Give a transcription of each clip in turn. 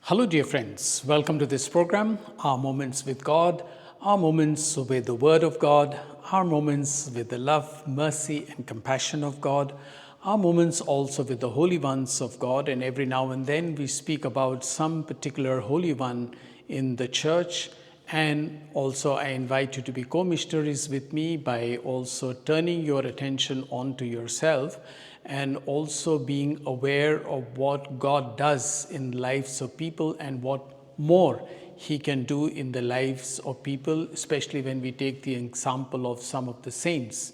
Hello, dear friends. Welcome to this program, Our Moments with God, our moments with the Word of God, our moments with the love, mercy, and compassion of God, our moments also with the holy ones of God. And every now and then we speak about some particular holy one in the church. And also I invite you to be co-missionaries with me by also turning your attention onto yourself and also being aware of what God does in the lives of people and what more He can do in the lives of people, especially when we take the example of some of the saints.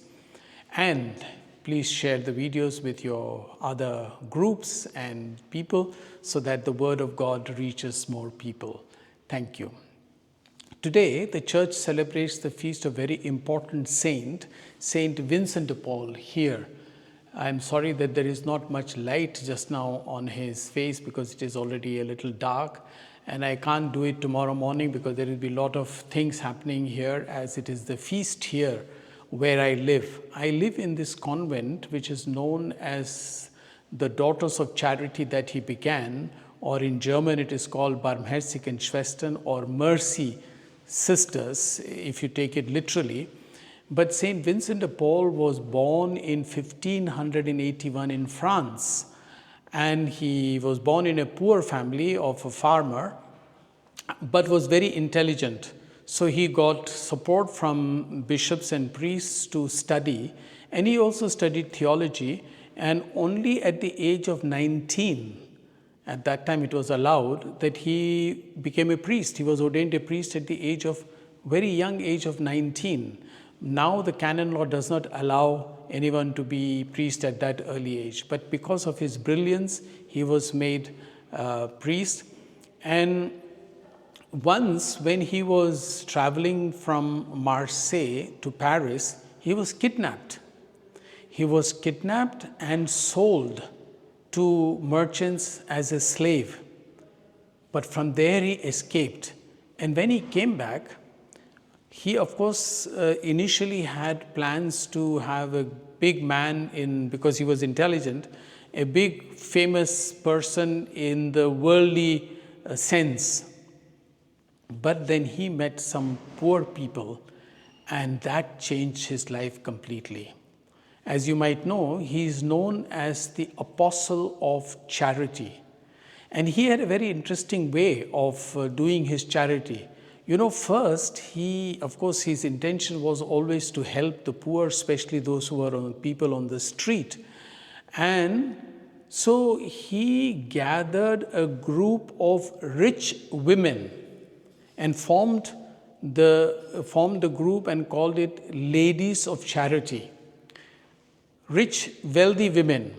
And please share the videos with your other groups and people so that the Word of God reaches more people. Thank you. Today, the church celebrates the feast of a very important saint, Saint Vincent de Paul here. I'm sorry that there is not much light just now on his face because it is already a little dark, and I can't do it tomorrow morning because there will be a lot of things happening here as it is the feast here where I live. I live in this convent which is known as the Daughters of Charity that he began, or in German it is called Barmherzigen Schwestern or Mercy Sisters if you take it literally. But Saint Vincent de Paul was born in 1581 in France, and he was born in a poor family of a farmer, but was very intelligent. So he got support from bishops and priests to study, and he also studied theology, and only at the age of 19, at that time it was allowed, that he became a priest. He was ordained a priest at the very young age of 19. Now the canon law does not allow anyone to be priest at that early age, but because of his brilliance, he was made priest. And once when he was traveling from Marseille to Paris, he was kidnapped. He was kidnapped and sold to merchants as a slave. But from there he escaped. And when he came back, he, of course, initially had plans to have a big man because he was intelligent, a big famous person in the worldly sense. But then he met some poor people, and that changed his life completely. As you might know, he is known as the Apostle of Charity. And he had a very interesting way of doing his charity. You know, first, his intention was always to help the poor, especially those who were people on the street. And so he gathered a group of rich women and formed the group and called it Ladies of Charity. Rich, wealthy women.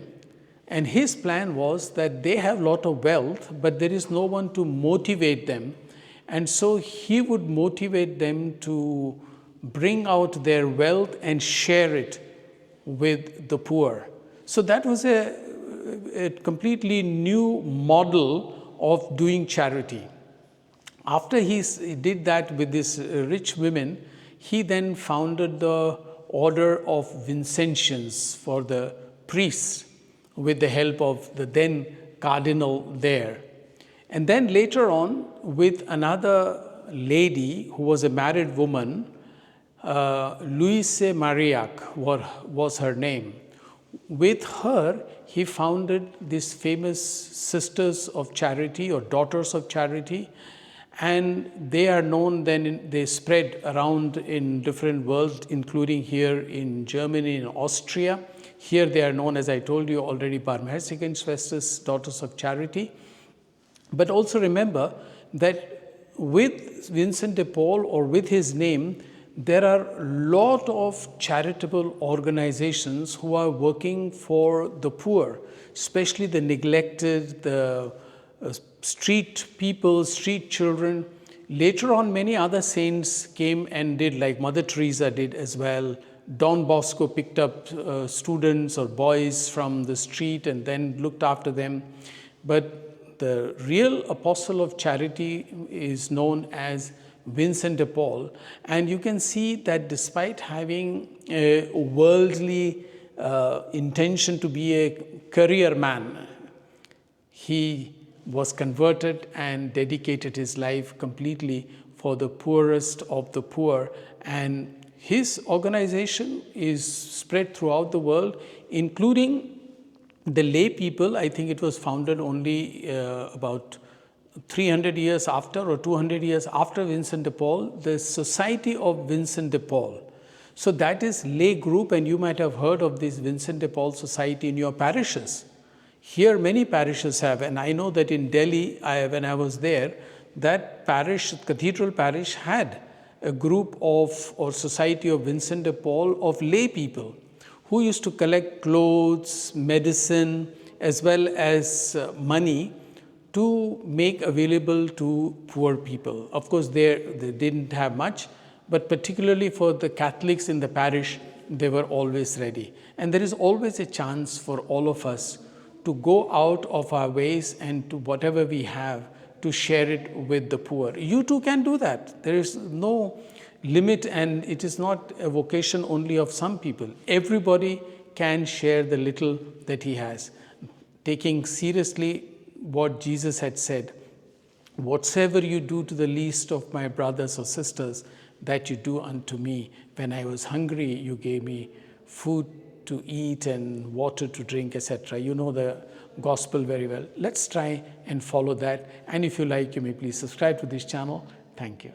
And his plan was that they have a lot of wealth, but there is no one to motivate them. And so he would motivate them to bring out their wealth and share it with the poor. So that was a completely new model of doing charity. After he did that with these rich women, he then founded the Order of Vincentians for the priests with the help of the then cardinal there. And then later on, with another lady who was a married woman, Louise Marillac was her name. With her, he founded these famous Sisters of Charity or Daughters of Charity. And they are known then, they spread around in different worlds, including here in Germany and Austria. Here they are known, as I told you already, Barmherzigen Schwestern, Daughters of Charity. But also remember that with Vincent de Paul or with his name, there are a lot of charitable organizations who are working for the poor, especially the neglected, the street people, street children. Later on, many other saints came and did, like Mother Teresa did as well. Don Bosco picked up students or boys from the street and then looked after them. But the real apostle of charity is known as Vincent de Paul. And you can see that despite having a worldly intention to be a career man, he was converted and dedicated his life completely for the poorest of the poor. And his organization is spread throughout the world, including the lay people. I think it was founded only about 300 years after or 200 years after Vincent de Paul, the Society of Vincent de Paul. So that is lay group, and you might have heard of this Vincent de Paul Society in your parishes. Here many parishes have, and I know that in Delhi, when I was there, that parish, cathedral parish, had a group of, or Society of Vincent de Paul of lay people who used to collect clothes, medicine, as well as money to make available to poor people. Of course, they didn't have much, but particularly for the Catholics in the parish, they were always ready. And there is always a chance for all of us to go out of our ways and to whatever we have to share it with the poor. You too can do that. There is no limit, and it is not a vocation only of some people. Everybody can share the little that he has, taking seriously what Jesus had said, whatsoever you do to the least of my brothers or sisters, that you do unto me. When I was hungry, you gave me food to eat and water to drink, etc. You know the gospel very well. Let's try and follow that. And if you like, you may please subscribe to this channel. Thank you.